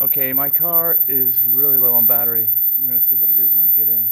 Okay, my car is really low on battery. We're gonna see what it is when I get in.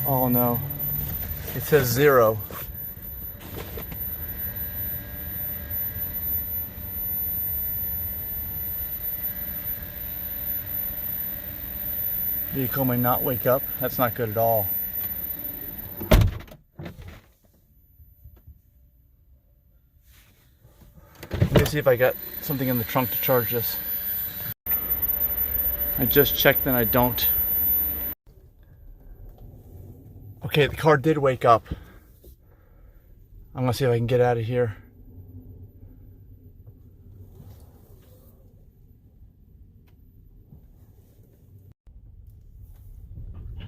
Oh no, it says 0. Vehicle may not wake up. That's not good at all. Let me see if I got something in the trunk to charge this. I just checked and I don't. Okay, the car did wake up. I'm gonna see if I can get out of here.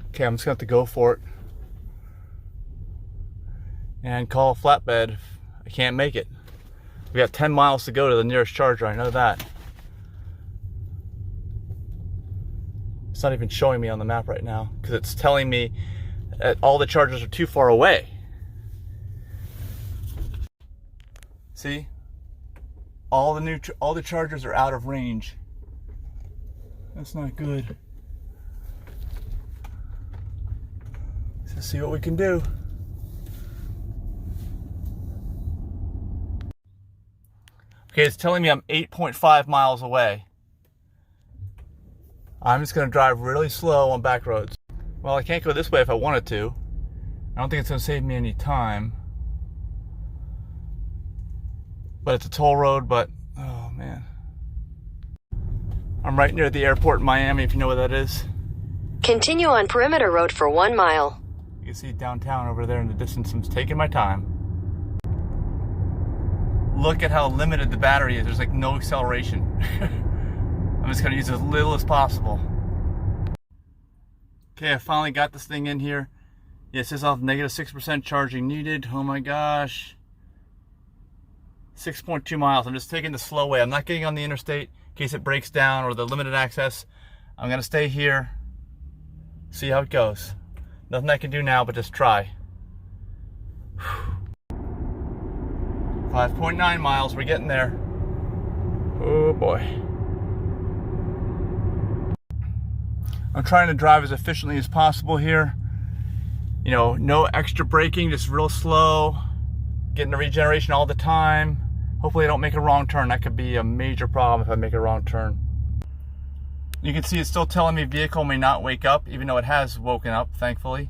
Okay, I'm just gonna have to go for it and call a flatbed if I can't make it. We got 10 miles to go to the nearest charger, I know that. It's not even showing me on the map right now because it's telling me that all the chargers are too far away. See? All the chargers are out of range. That's not good. Let's see what we can do. Okay, it's telling me I'm 8.5 miles away. I'm just gonna drive really slow on back roads. Well, I can't go this way if I wanted to. I don't think it's gonna save me any time. But it's a toll road, but, oh man. I'm right near the airport in Miami, if you know where that is. Continue on Perimeter Road for 1 mile. You can see downtown over there in the distance. I'm taking my time. Look at how limited the battery is. There's like no acceleration. I'm just gonna use as little as possible. Okay, I finally got this thing in here. Yeah, it says I'll have -6% charging needed. Oh my gosh. 6.2 miles. I'm just taking the slow way. I'm not getting on the interstate in case it breaks down or the limited access. I'm gonna stay here, see how it goes. Nothing I can do now but just try. 5.9 miles, we're getting there. Oh boy. I'm trying to drive as efficiently as possible here. You know, no extra braking, just real slow. Getting the regeneration all the time. Hopefully I don't make a wrong turn. That could be a major problem if I make a wrong turn. You can see it's still telling me vehicle may not wake up, even though it has woken up, thankfully.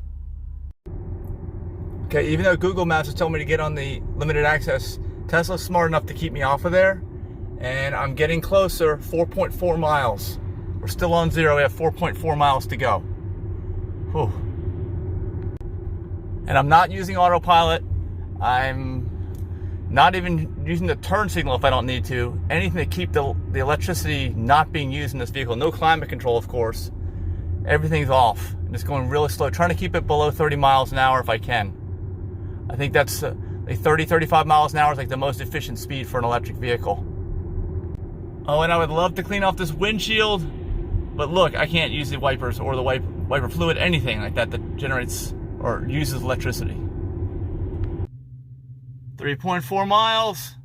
Okay, even though Google Maps has told me to get on the limited access, Tesla's smart enough to keep me off of there. And I'm getting closer, 4.4 miles. We're still on 0, we have 4.4 miles to go. Whew. And I'm not using autopilot. I'm not even using the turn signal if I don't need to. Anything to keep the electricity not being used in this vehicle. No climate control, of course. Everything's off. I'm just going really slow, trying to keep it below 30 miles an hour if I can. I think that's like 30, 35 miles an hour is like the most efficient speed for an electric vehicle. Oh, and I would love to clean off this windshield, but look, I can't use the wipers or the wiper fluid, anything like that that generates or uses electricity. 3.4 miles.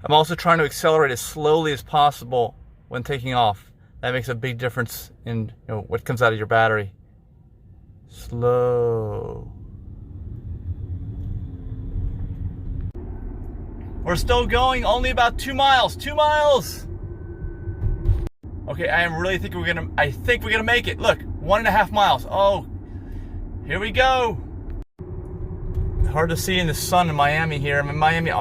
I'm also trying to accelerate as slowly as possible when taking off. That makes a big difference in what comes out of your battery. Slow. We're still going, only about 2 miles. 2 miles. Okay, I think we're gonna make it. Look, 1.5 miles. Oh, here we go. Hard to see in the sun in Miami here. I'm in Miami.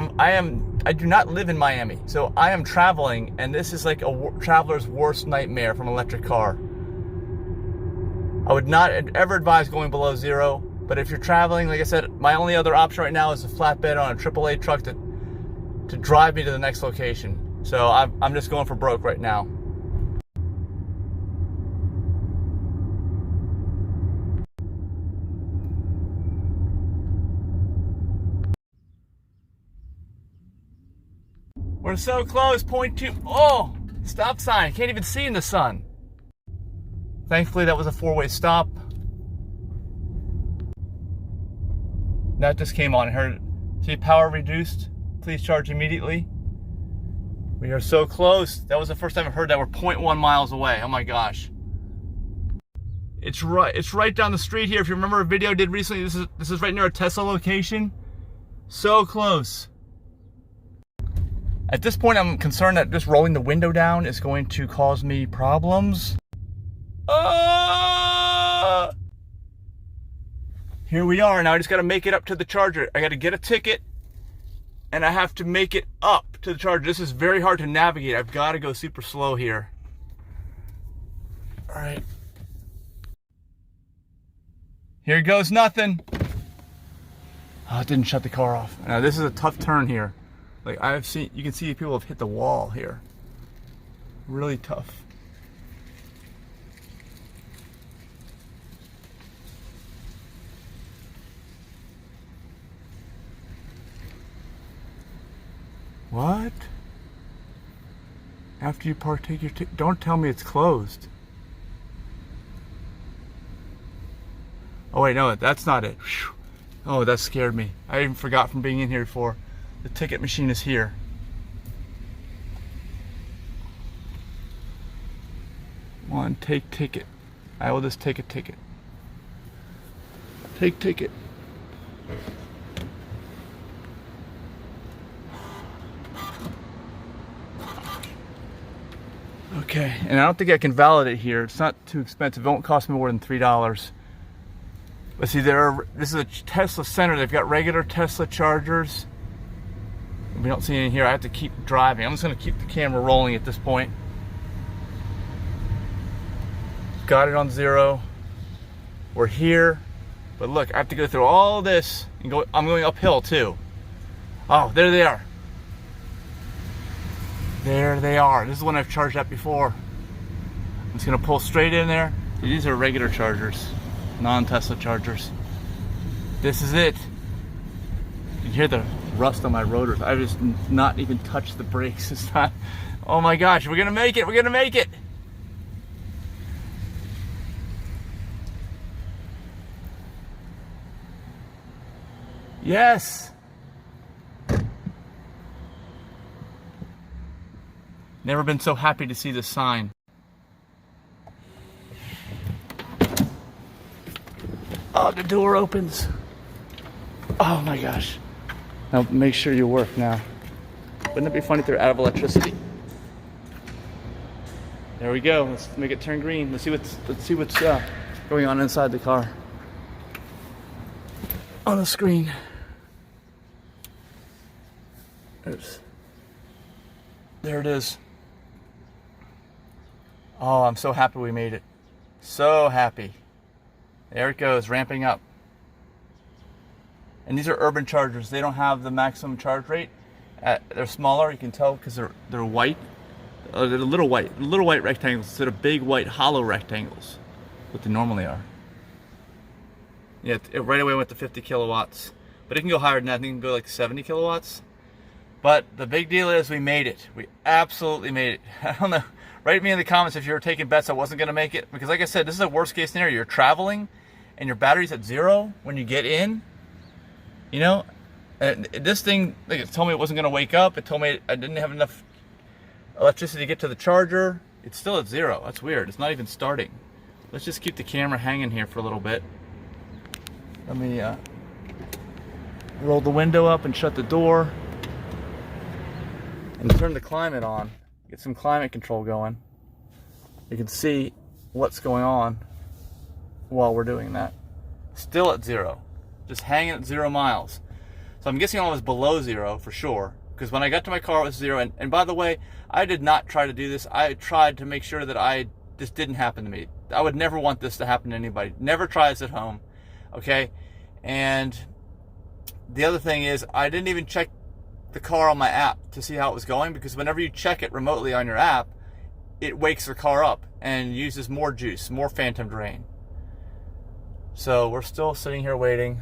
I do not live in Miami, so I am traveling, and this is like a traveler's worst nightmare from an electric car. I would not ever advise going below 0, but if you're traveling, like I said, my only other option right now is a flatbed on a AAA truck to drive me to the next location. So I'm just going for broke right now. We're so close, 0.2. Oh, stop sign. Can't even see in the sun. Thankfully, that was a 4-way stop. That just came on. I heard, see, power reduced. Please charge immediately. We are so close. That was the first time I've heard that. We're 0.1 miles away. Oh my gosh. It's right down the street here. If you remember a video I did recently, this is right near a Tesla location. So close. At this point, I'm concerned that just rolling the window down is going to cause me problems. Here we are. Now I just got to make it up to the charger. I got to get a ticket, and I have to make it up to the charger. This is very hard to navigate. I've got to go super slow here. All right. Here goes nothing. Oh, it didn't shut the car off. Now this is a tough turn here. Like you can see people have hit the wall here. Really tough. What? After you partake your ticket, don't tell me it's closed. Oh wait, no, that's not it. Whew. Oh, that scared me. I even forgot from being in here before. The ticket machine is here. Come on, take ticket. I will just take a ticket. Take ticket. Okay, and I don't think I can validate here. It's not too expensive. It won't cost me more than $3. But see, this is a Tesla center. They've got regular Tesla chargers. We don't see any here. I have to keep driving. I'm just going to keep the camera rolling at this point. Got it on 0. We're here. But look, I have to go through all this and go. I'm going uphill too. Oh, there they are. There they are. This is the one I've charged at before. I'm just going to pull straight in there. These are regular chargers, non-Tesla chargers. This is it. You can hear the rust on my rotors. I just not even touched the brakes. It's not. Oh my gosh, we're gonna make it. We're gonna make it. Yes. Never been so happy to see this sign. Oh, the door opens. Oh my gosh. Now make sure you work now. Wouldn't it be funny if they're out of electricity? There we go. Let's make it turn green. Let's see what's going on inside the car. On the screen. Oops. There it is. Oh, I'm so happy we made it. So happy. There it goes, ramping up. And these are urban chargers. They don't have the maximum charge rate. They're smaller, you can tell because they're white. They're little white rectangles instead of big white hollow rectangles, what they normally are. Yeah, it right away went to 50 kilowatts, but it can go higher than that. I think it can go like 70 kilowatts. But the big deal is we made it. We absolutely made it. I don't know. Write me in the comments if you were taking bets I wasn't going to make it, because like I said, this is a worst case scenario. You're traveling and your battery's at 0 when you get in. You know, this thing, like, it told me it wasn't going to wake up. It told me I didn't have enough electricity to get to the charger. It's still at 0. That's weird. It's not even starting. Let's just keep the camera hanging here for a little bit. Let me roll the window up and shut the door and turn the climate on. Get some climate control going. You can see what's going on while we're doing that. Still at 0. Just hanging at 0 miles. So I'm guessing I was below 0 for sure, because when I got to my car it was 0. And by the way, I did not try to do this. I tried to make sure that this didn't happen to me. I would never want this to happen to anybody. Never try this at home, okay? And the other thing is, I didn't even check the car on my app to see how it was going, because whenever you check it remotely on your app, it wakes the car up and uses more juice, more phantom drain. So we're still sitting here waiting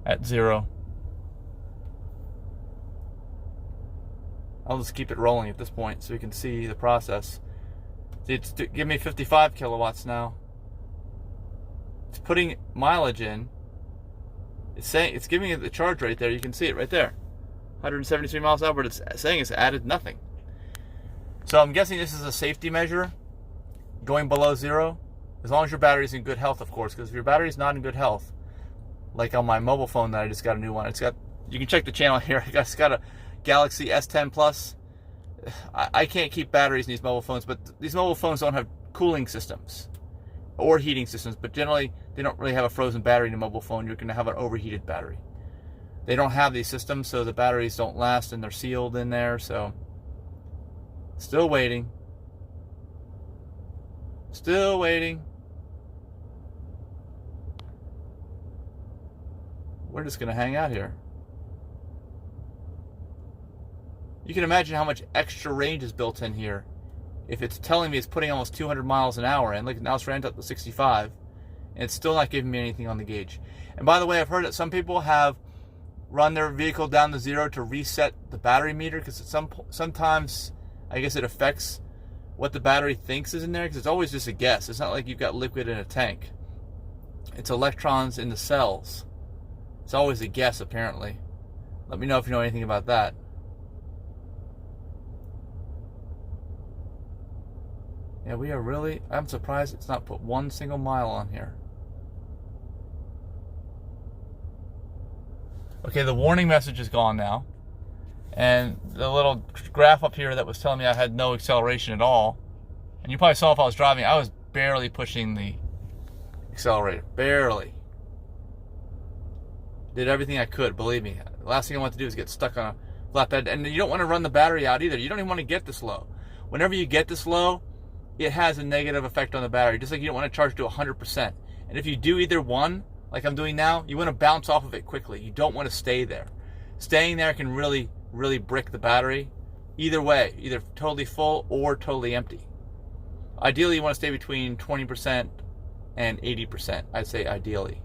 at 0. I'll just keep it rolling at this point so you can see the process. See, it's give me 55 kilowatts now. It's putting mileage in. It's giving it the charge right there. You can see it right there. 173 miles an hour, but it's saying it's added nothing. So I'm guessing this is a safety measure, going below 0, as long as your battery's in good health, of course, because if your battery's not in good health, like on my mobile phone that I just got a new one, you can check the channel here, it's got a Galaxy S10 Plus. I can't keep batteries in these mobile phones, but these mobile phones don't have cooling systems or heating systems, but generally they don't really have a frozen battery in a mobile phone. You're going to have an overheated battery. They don't have these systems, so the batteries don't last, and they're sealed in there. So still waiting. Still waiting. We're just going to hang out here. You can imagine how much extra range is built in here. If it's telling me it's putting almost 200 miles an hour, and look, now it's ramped up to 65, and it's still not giving me anything on the gauge. And by the way, I've heard that some people have run their vehicle down to 0 to reset the battery meter, because sometimes I guess it affects what the battery thinks is in there, because it's always just a guess. It's not like you've got liquid in a tank. It's electrons in the cells. It's always a guess, apparently. Let me know if you know anything about that. Yeah, we are really, I'm surprised it's not put one single mile on here. Okay, the warning message is gone now. And the little graph up here that was telling me I had no acceleration at all. And you probably saw if I was driving, I was barely pushing the accelerator. Barely. Did everything I could, believe me. The last thing I want to do is get stuck on a flatbed. And you don't want to run the battery out either. You don't even want to get this low. Whenever you get this low, it has a negative effect on the battery, just like you don't want to charge to 100%. And if you do either one, like I'm doing now, you want to bounce off of it quickly. You don't want to stay there. Staying there can really, really brick the battery. Either way, either totally full or totally empty. Ideally, you want to stay between 20% and 80%. I'd say ideally.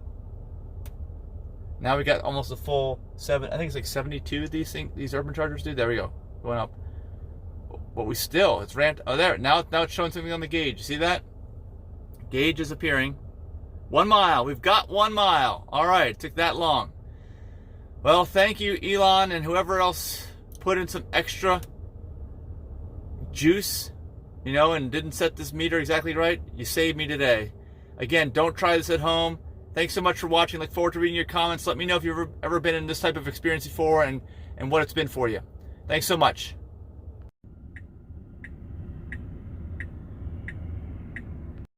Now we got almost a full 7. I think it's like 72. These urban chargers do. There we go, going up. But we still, it's ramped. Oh, there. Now it's showing something on the gauge. You see that? Gauge is appearing. 1 mile. We've got 1 mile. All right. It took that long. Well, thank you, Elon, and whoever else put in some extra juice, and didn't set this meter exactly right. You saved me today. Again, don't try this at home. Thanks so much for watching. Look forward to reading your comments. Let me know if you've ever been in this type of experience before and what it's been for you. Thanks so much.